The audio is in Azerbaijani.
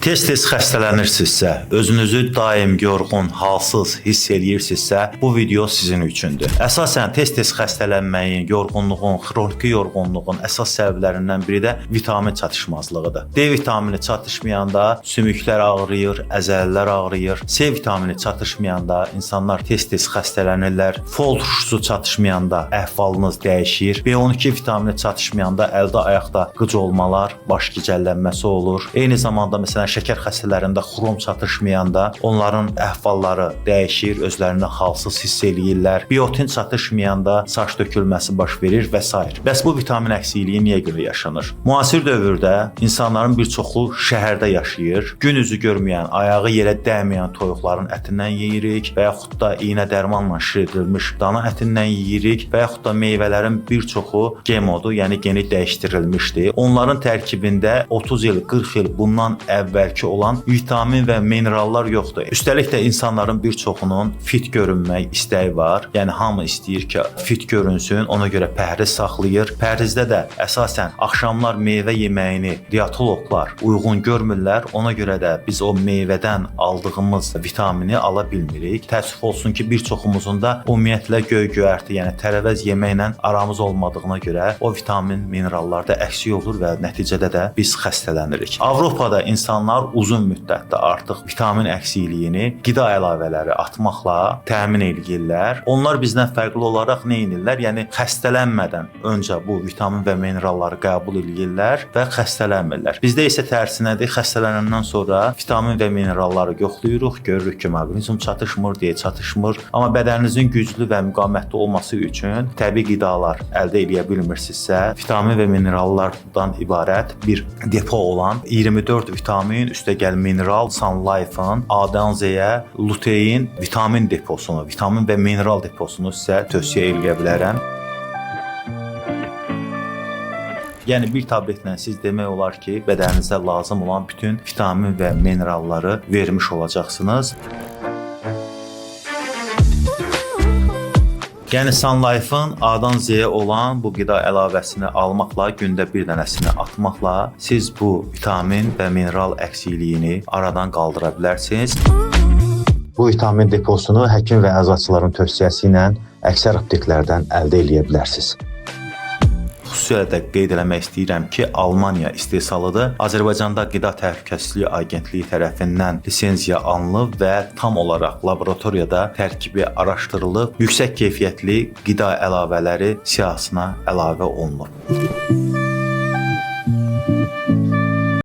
Tez-tez xəstələnirsinizsə, özünüzü daim yorğun, halsız hiss eləyirsinizsə, bu video sizin üçündür. Əsasən tez-tez xəstələnməyin, yorğunluğun, xroniki yorğunluğun əsas səbəblərindən biri də vitamin çatışmazlığıdır. D vitamini çatışmayanda sümüklər ağrıyır, əzəllər ağrıyır. C vitamini çatışmayanda insanlar tez-tez xəstələnirlər. Fol turşusu çatışmayanda əhvalınız dəyişir. B12 vitamini çatışmayanda əldə ayaqda qıc olmalar, baş gicəllənməsi olur. Eyni zamanda məsələn şəkər xəstələrində xrom çatışmayanda onların əhvalları dəyişir, özlərini halsız hiss eləyirlər. Biotin çatışmayanda saç tökülməsi baş verir və s. Bəs bu vitamin əksikliyi niyə görə yaşanır? Müasir dövrdə insanların bir çoxu şəhərdə yaşayır. Gün üzü görməyən, ayağı yerə dəyməyən toyuqların ətindən yeyirik və yaxud da iynə dərmanla şişirdilmiş dana ətindən yeyirik və yaxud da meyvələrin bir çoxu GMO-dur, yəni geni dəyişdirilmişdir. Onların tərkibində 30 il, 40 il bundan əvvəlki olan vitamin və minerallar yoxdur. Üstəlik də insanların bir çoxunun fit görünmək istəyi var. Yəni hamı istəyir ki, fit görünsün, ona görə pəhriz saxlayır. Pəhrizdə də əsasən axşamlar meyvə yeməyini dietologlar uyğun görmürlər. Ona görə də biz o meyvədən aldığımız vitamini ala bilmirik. Təəssüf olsun ki, bir çoxumuzun da ümumiyyətlə göy-göyərti, yəni tərəvəz yeməklə aramız olmadığına görə o vitamin, minerallarda əksik olur və nəticədə də biz xəstələnirik. Avropada insanlar uzun müddətdə artıq vitamin əksikliyini qida əlavələri atmaqla təmin edirlər. Onlar bizdən fərqli olaraq nə edirlər? Yəni xəstələnmədən öncə bu vitamin və mineralları qəbul edirlər və xəstələnmirlər. Bizdə isə tərsinədir. Xəstələnəndən sonra vitamin və mineralları yoxlayırıq, görürük ki, maqnisium çatışmır, D çatışmır. Amma bədəninizin güclü və müqavimətli olması üçün təbii qidalar əldə edə bilmirsinizsə, vitamin və minerallardan ibarət bir depo olan 24 vitamin, üstəgəl mineral, Sun Life-ın A-dan Z-yə lutein vitamin deposunu, vitamin və mineral deposunu sizə tövsiyə edə bilərəm. Yəni bir tabletlə siz demək olar ki, bədəninizə lazım olan bütün vitamin və mineralları vermiş olacaqsınız. Yəni Sun Life-ın A-dan Z-yə olan bu qida əlavəsini almaqla, gündə bir dənəsini atmaqla siz bu vitamin və mineral əksikliyini aradan qaldıra bilərsiniz. Bu vitamin deposunu həkim və əzaçıların tövsiyəsi ilə əksər apteklərdən əldə edə bilərsiniz. Xüsusilə də qeyd eləmək istəyirəm ki, Almaniya istehsalıdır. Azərbaycanda Qida Təhlükəsizliyi Agentliyi tərəfindən lisenziya alınıb və tam olaraq laboratoriyada tərkibi araşdırılıb, yüksək keyfiyyətli qida əlavələri siyahısına əlavə olunub.